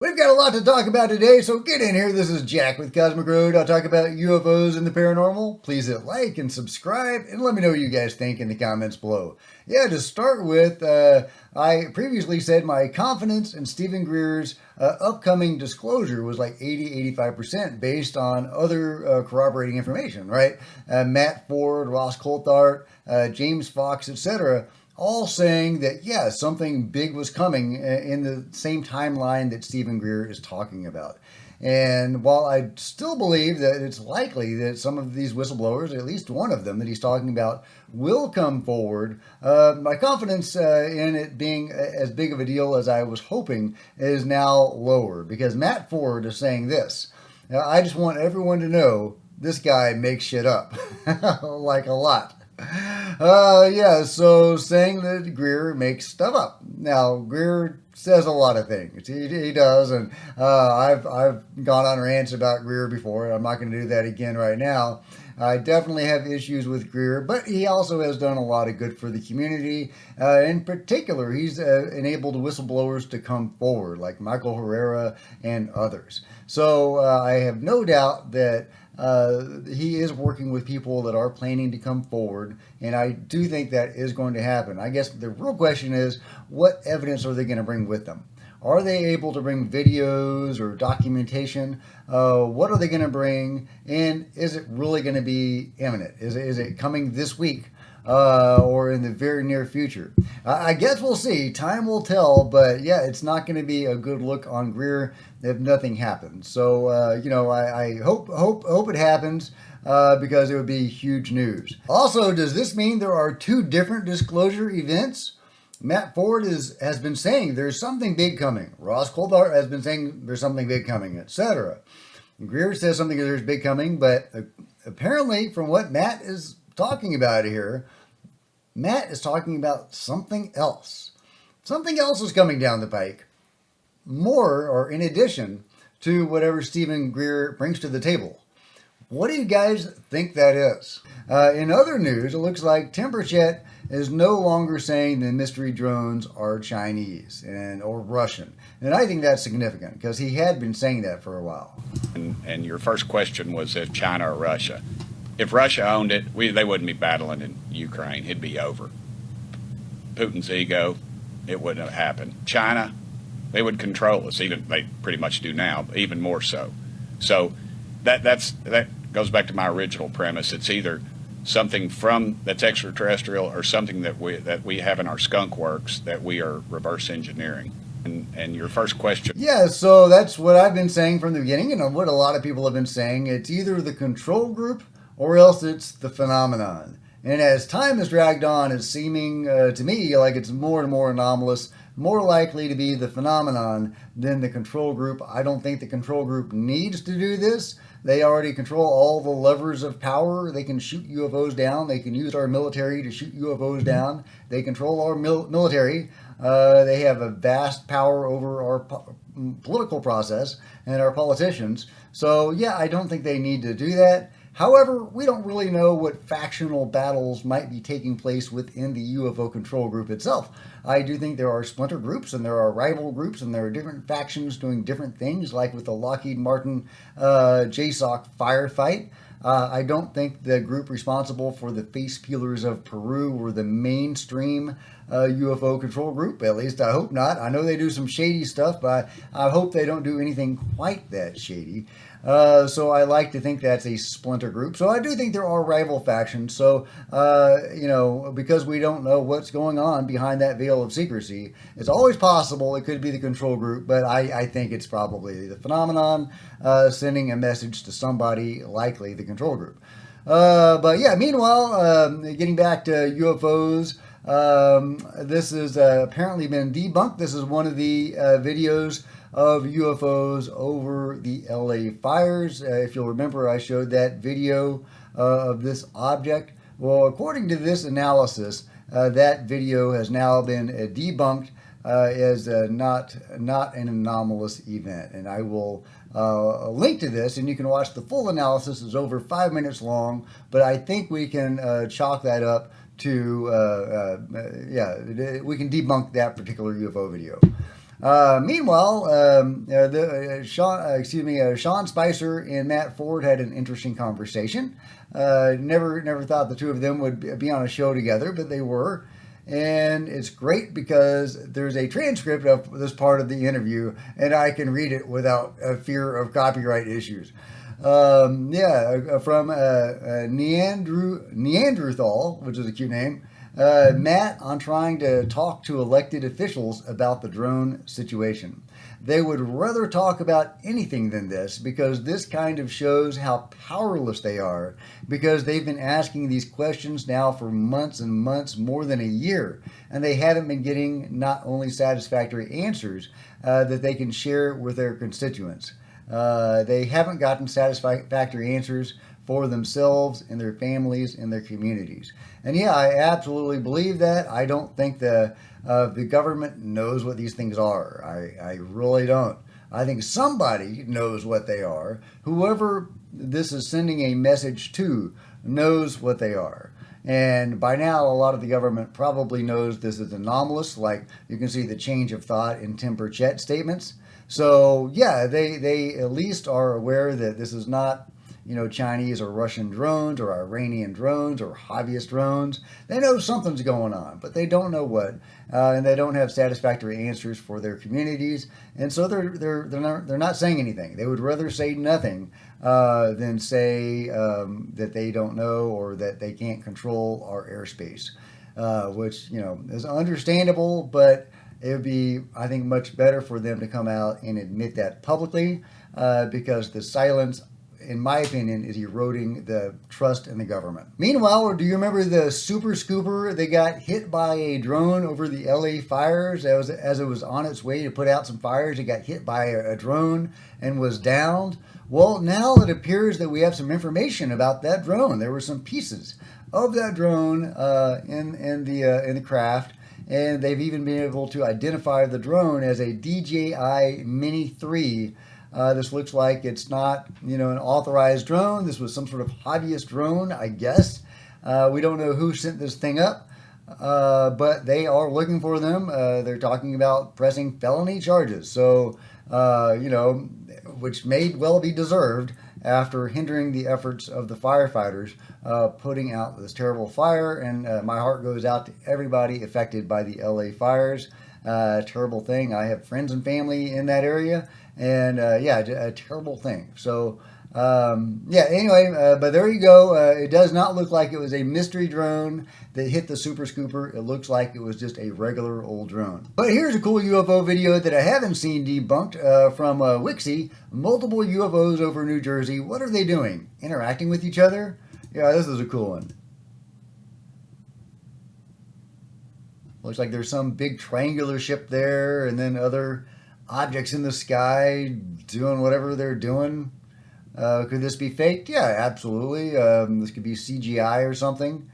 We've got a lot to talk about today, so get in here. This is Jack with Cosmic Road. I'll talk about UFOs and the paranormal. Please hit like and subscribe, and let me know what you guys think in the comments below. Yeah, to start with, I previously said my confidence in Stephen Greer's upcoming disclosure was like 80-85% based on other corroborating information, right? Matt Ford, Ross Coulthart, James Fox, etc., all saying that, yeah, something big was coming in the same timeline that Stephen Greer is talking about. And while I still believe that it's likely that some of these whistleblowers, at least one of them that he's talking about, will come forward, my confidence in it being as big of a deal as I was hoping is now lower, because Matt Ford is saying this. Now, I just want everyone to know this guy makes shit up, like a lot. Yeah, so saying that Greer makes stuff up. Now, Greer says a lot of things. He does, and I've gone on rants about Greer before. I'm not going to do that again right now. I definitely have issues with Greer, but he also has done a lot of good for the community. In particular, he's enabled whistleblowers to come forward, like Michael Herrera and others. So I have no doubt that he is working with people that are planning to come forward, and I do think that is going to happen. I guess the real question is, what evidence are they going to bring with them? Are they able to bring videos or documentation? What are they going to bring? And is it really going to be imminent? Is it coming this week? Or in the very near future? I guess we'll see. Time will tell, but yeah, it's not going to be a good look on Greer if nothing happens. So, I hope it happens, because it would be huge news. Also, does this mean there are two different disclosure events? Matt Ford has been saying there's something big coming. Ross Coulthart has been saying there's something big coming, etc. Greer says something there's big coming, but apparently, from what Matt is talking about here, Matt is talking about something else. Something else is coming down the pike, more or in addition to whatever Stephen Greer brings to the table. What do you guys think that is? In other news, it looks like Burchett is no longer saying the mystery drones are Chinese or Russian. And I think that's significant, because he had been saying that for a while. And your first question was if China or Russia. If Russia owned it, they wouldn't be battling in Ukraine. It'd be over. Putin's ego, it wouldn't have happened. China, they would control us. Even they pretty much do now, but even more so. So that goes back to my original premise. It's either something that's extraterrestrial or something that we have in our skunk works that we are reverse engineering. And your first question. Yeah, so that's what I've been saying from the beginning, and what a lot of people have been saying. It's either the control group or else it's the phenomenon. And as time has dragged on, it's seeming to me like it's more and more anomalous, more likely to be the phenomenon than the control group. I don't think the control group needs to do this. They already control all the levers of power. They can shoot UFOs down. They can use our military to shoot UFOs down. They control our military. They have a vast power over our political process and our politicians. So yeah, I don't think they need to do that. However, we don't really know what factional battles might be taking place within the UFO control group itself. I do think there are splinter groups, and there are rival groups, and there are different factions doing different things, like with the Lockheed Martin JSOC firefight. I don't think the group responsible for the face peelers of Peru were the mainstream UFO control group. At least I hope not. I know they do some shady stuff, but I hope they don't do anything quite that shady. So I like to think that's a splinter group. So I do think there are rival factions. So, because we don't know what's going on behind that veil of secrecy, it's always possible it could be the control group, but I think it's probably the phenomenon sending a message to somebody, likely the control group. But yeah, meanwhile, getting back to UFOs, this has apparently been debunked. This is one of the videos of UFOs over the LA fires. If you'll remember, I showed that video of this object. Well, according to this analysis, that video has now been debunked as not an anomalous event. And I will link to this, and you can watch the full analysis. It's over 5 minutes long, but I think we can chalk that up to, we can debunk that particular UFO video. Meanwhile, Sean Spicer and Matt Ford had an interesting conversation. Never thought the two of them would be on a show together, but they were. And it's great because there's a transcript of this part of the interview, and I can read it without a fear of copyright issues. From Neanderthal, which is a cute name. Matt on trying to talk to elected officials about the drone situation. They would rather talk about anything than this because this kind of shows how powerless they are, because they've been asking these questions now for months and months, more than a year, and they haven't been getting not only satisfactory answers that they can share with their constituents. They haven't gotten satisfactory answers for themselves and their families and their communities. And yeah, I absolutely believe that. I don't think the government knows what these things are. I really don't. I think somebody knows what they are. Whoever this is sending a message to knows what they are. And by now, a lot of the government probably knows this is anomalous. Like you can see the change of thought in Tim Burchett statements. So yeah, they at least are aware that this is not, Chinese or Russian drones or Iranian drones or hobbyist drones. They know something's going on, but they don't know what, and they don't have satisfactory answers for their communities, and so they're not saying anything. They would rather say nothing than say that they don't know or that they can't control our airspace, which is understandable, but it would be, I think, much better for them to come out and admit that publicly, because the silence, in my opinion, is eroding the trust in the government. Meanwhile, do you remember the super scooper that got hit by a drone over the LA fires? As it was on its way to put out some fires, it got hit by a drone and was downed. Well, now it appears that we have some information about that drone. There were some pieces of that drone in the craft, and they've even been able to identify the drone as a DJI Mini 3. This looks like it's not, an authorized drone. This was some sort of hobbyist drone, I guess. We don't know who sent this thing up, but they are looking for them. They're talking about pressing felony charges. So, which may well be deserved after hindering the efforts of the firefighters putting out this terrible fire. And my heart goes out to everybody affected by the LA fires. Terrible thing. I have friends and family in that area. And a terrible thing. So, anyway, but there you go. It does not look like it was a mystery drone that hit the Super Scooper. It looks like it was just a regular old drone. But here's a cool UFO video that I haven't seen debunked from Wixie. Multiple UFOs over New Jersey. What are they doing? Interacting with each other? Yeah, this is a cool one. Looks like there's some big triangular ship there, and then other objects in the sky doing whatever they're doing. Could this be faked? Yeah, absolutely. This could be CGI or something.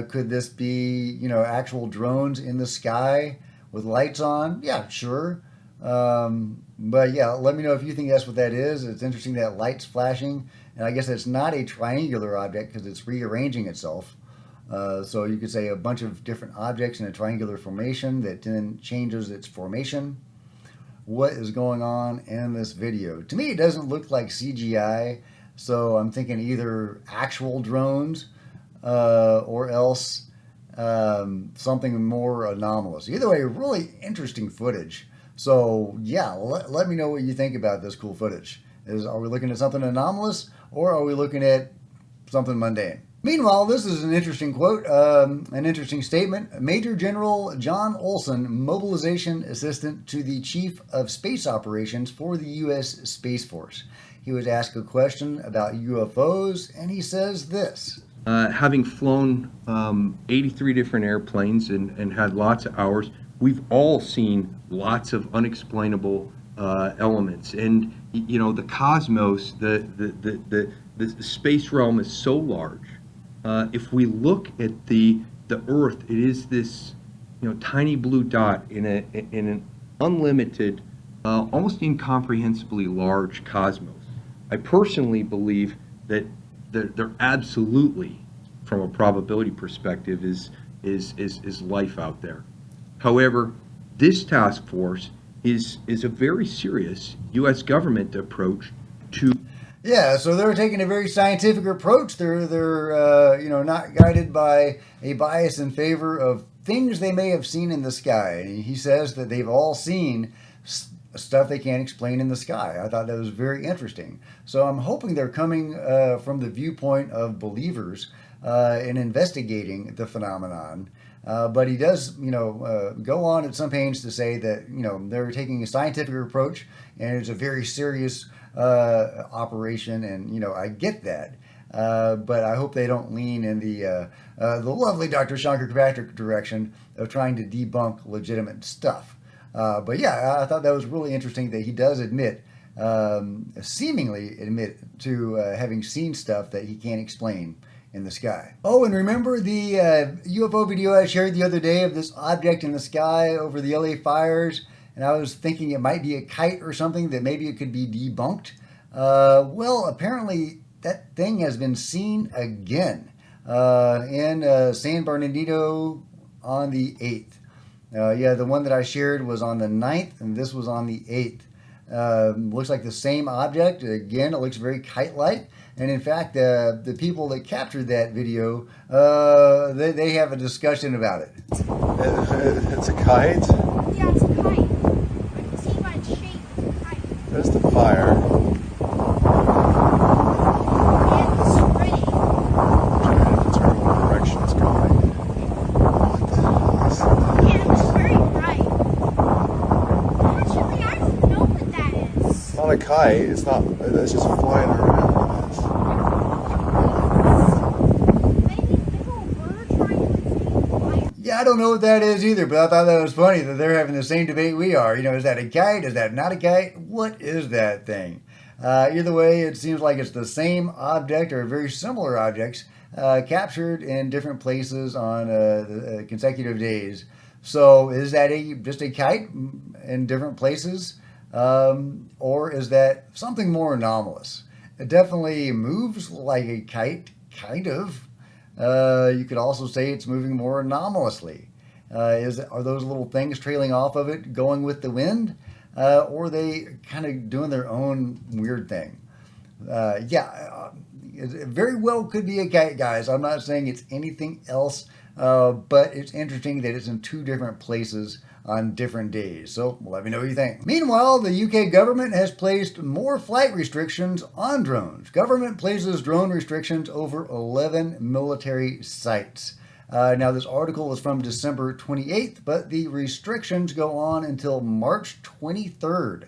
Could this be, actual drones in the sky with lights on? Yeah, sure. But yeah, let me know if you think that's what that is. It's interesting that light's flashing, and I guess it's not a triangular object because it's rearranging itself. So you could say a bunch of different objects in a triangular formation that then changes its formation. What is going on in this video? To me, it doesn't look like CGI, so I'm thinking either actual drones or else something more anomalous. Either way, really interesting footage. So yeah, let me know what you think about this cool footage. Are we looking at something anomalous, or are we looking at something mundane? Meanwhile, this is an interesting quote, an interesting statement. Major General John Olson, mobilization assistant to the Chief of Space Operations for the U.S. Space Force. He was asked a question about UFOs, and he says this. Having flown 83 different airplanes and had lots of hours, we've all seen lots of unexplainable elements. And, the cosmos, the space realm is so large. If we look at the Earth, it is this tiny blue dot in an unlimited, almost incomprehensibly large cosmos. I personally believe that there absolutely, from a probability perspective, is life out there. However, this task force is a very serious U.S. government approach to. Yeah, so they're taking a very scientific approach. They're not guided by a bias in favor of things they may have seen in the sky. He says that they've all seen stuff they can't explain in the sky. I thought that was very interesting. So I'm hoping they're coming from the viewpoint of believers in investigating the phenomenon. But he does, go on at some pains to say that, they're taking a scientific approach and it's a very serious operation, and I get that, but I hope they don't lean in the lovely Dr. Shankar Patrick direction of trying to debunk legitimate stuff. But yeah, I thought that was really interesting that he does seemingly admit to having seen stuff that he can't explain in the sky. Oh, and remember the UFO video I shared the other day of this object in the sky over the LA fires? And I was thinking it might be a kite or something, that maybe it could be debunked. Well, apparently that thing has been seen again in San Bernardino on the 8th. Yeah, the one that I shared was on the 9th, and this was on the 8th. Looks like the same object. Again, it looks very kite-like. And in fact, the people that captured that video, they have a discussion about it. It's a kite? Yeah, it's a kite. I can see by its shape, it's a kite. There's the fire. And it's spreading. Trying to determine what direction it's going. What the hell is that? Yeah, it was very bright. Actually, I don't know what that is. It's not a kite. It's not. It's just flying around. Maybe a little bird trying to escape fire. Yeah, I don't know what that is either, but I thought that was funny that they're having the same debate we are. Is that a kite? Is that not a kite? What is that thing? Either way, it seems like it's the same object or very similar objects captured in different places on consecutive days. So is that just a kite in different places? Or is that something more anomalous? It definitely moves like a kite, kind of. You could also say it's moving more anomalously. Are those little things trailing off of it going with the wind? Or are they kind of doing their own weird thing? It very well could be a kite, guys. I'm not saying it's anything else, but it's interesting that it's in two different places on different days. So let me know what you think. Meanwhile, the UK government has placed more flight restrictions on drones. Government places drone restrictions over 11 military sites. Now, this article is from December 28th, but the restrictions go on until March 23rd.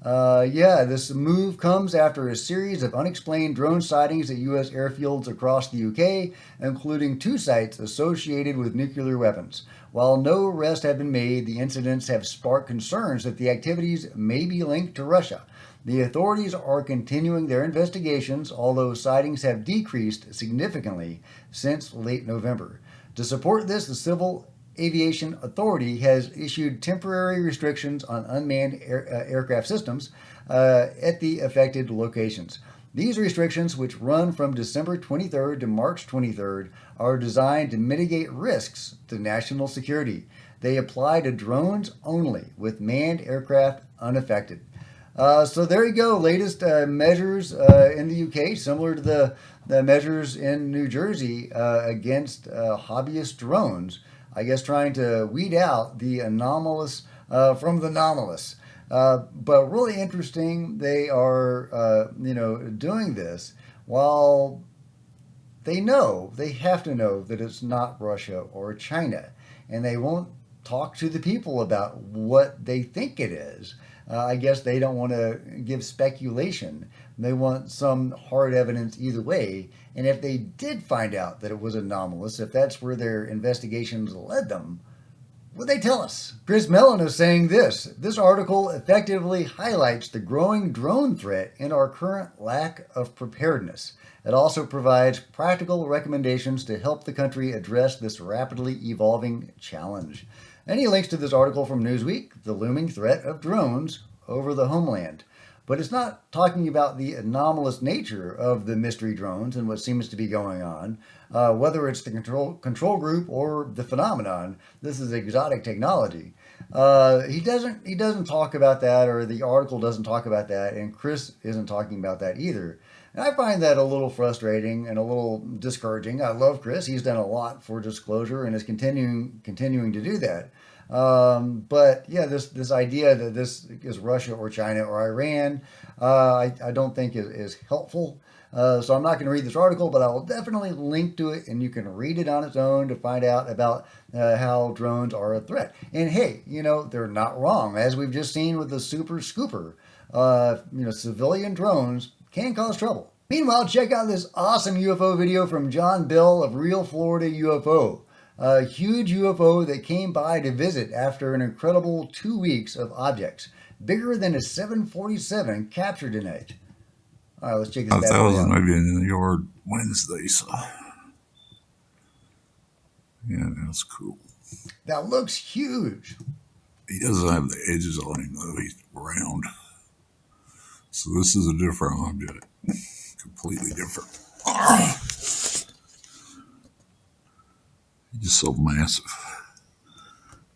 This move comes after a series of unexplained drone sightings at U.S. airfields across the UK, including 2 sites associated with nuclear weapons. While no arrests have been made, the incidents have sparked concerns that the activities may be linked to Russia. The authorities are continuing their investigations, although sightings have decreased significantly since late November. To support this, the Civil Aviation Authority has issued temporary restrictions on unmanned aircraft systems at the affected locations. These restrictions, which run from December 23rd to March 23rd, are designed to mitigate risks to national security. They apply to drones only, with manned aircraft unaffected. So there you go, latest measures in the UK, similar to the measures in New Jersey against hobbyist drones. I guess trying to weed out the anomalous from the anomalous. But really interesting, they are, doing this while they have to know that it's not Russia or China. And they won't talk to the people about what they think it is. I guess they don't want to give speculation. They want some hard evidence either way. And if they did find out that it was anomalous, if that's where their investigations led them, would they tell us? Chris Mellon is saying this. This article effectively highlights the growing drone threat and our current lack of preparedness. It also provides practical recommendations to help the country address this rapidly evolving challenge. And he links to this article from Newsweek, The Looming Threat of Drones Over the Homeland. But it's not talking about the anomalous nature of the mystery drones and what seems to be going on. Whether it's the control group or the phenomenon, this is exotic technology. He doesn't talk about that, or the article doesn't talk about that, and Chris isn't talking about that either. And I find that a little frustrating and a little discouraging. I love Chris; he's done a lot for disclosure and is continuing to do that. But yeah, this idea that this is Russia or China or Iran, I don't think is helpful. So I'm not going to read this article, but I will definitely link to it, and you can read it on its own to find out about how drones are a threat. And hey, they're not wrong, as we've just seen with the Super Scooper. Civilian drones can cause trouble. Meanwhile, check out this awesome UFO video from John Bill of Real Florida UFO. A huge UFO that came by to visit after an incredible 2 weeks of objects, bigger than a 747 captured tonight. All right, let's check this I bad thought it boy was out. maybe in the yard Wednesday, so yeah, that's cool. That looks huge. He doesn't have the edges on him though. He's round. So this is a different object. Completely different. He's just so massive.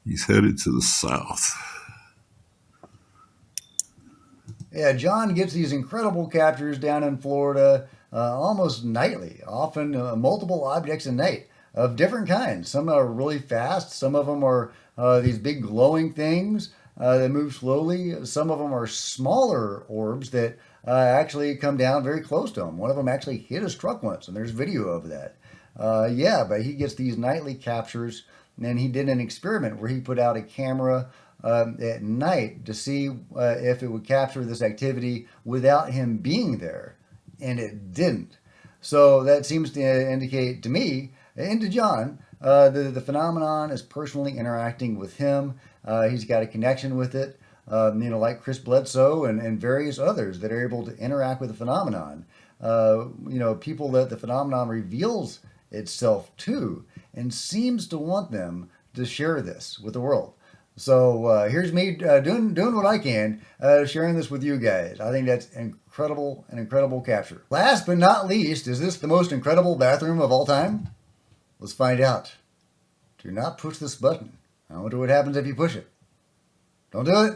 He's headed to the south. Yeah, John gets these incredible captures down in Florida almost nightly, often multiple objects a night of different kinds. Some are really fast. Some of them are these big glowing things that move slowly. Some of them are smaller orbs that actually come down very close to him. One of them actually hit his truck once, and there's video of that. But he gets these nightly captures, and he did an experiment where he put out a camera at night to see if it would capture this activity without him being there, and it didn't. So that seems to indicate to me and to John that the phenomenon is personally interacting with him. He's got a connection with it, like Chris Bledsoe and various others that are able to interact with the phenomenon. People that the phenomenon reveals itself to and seems to want them to share this with the world. So here's me doing what I can, sharing this with you guys. I think that's an incredible capture. Last but not least, is this the most incredible bathroom of all time? Let's find out. Do not push this button. I wonder what happens if you push it. Don't do it.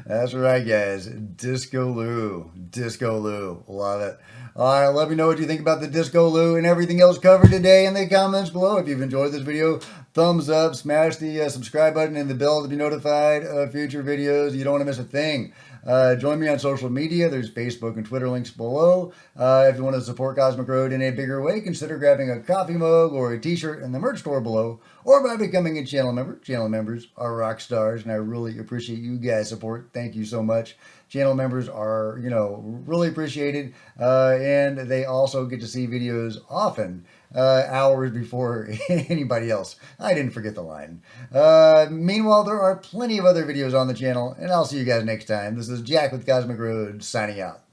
That's right, guys. Disco Lou. Disco Lou. Love it. All right, let me know what you think about the Disco Lou and everything else covered today in the comments below. If you've enjoyed this video, thumbs up, smash the subscribe button and the bell to be notified of future videos. You don't want to miss a thing. Join me on social media. There's Facebook and Twitter links below. If you want to support Cosmic Road in a bigger way, consider grabbing a coffee mug or a t-shirt in the merch store below, or by becoming a channel member. Channel members are rock stars, and I really appreciate you guys' support. Thank you so much. Channel members are, really appreciated, and they also get to see videos often, hours before anybody else. I didn't forget the line. Meanwhile, there are plenty of other videos on the channel, and I'll see you guys next time. This is Jack with Cosmic Road, signing out.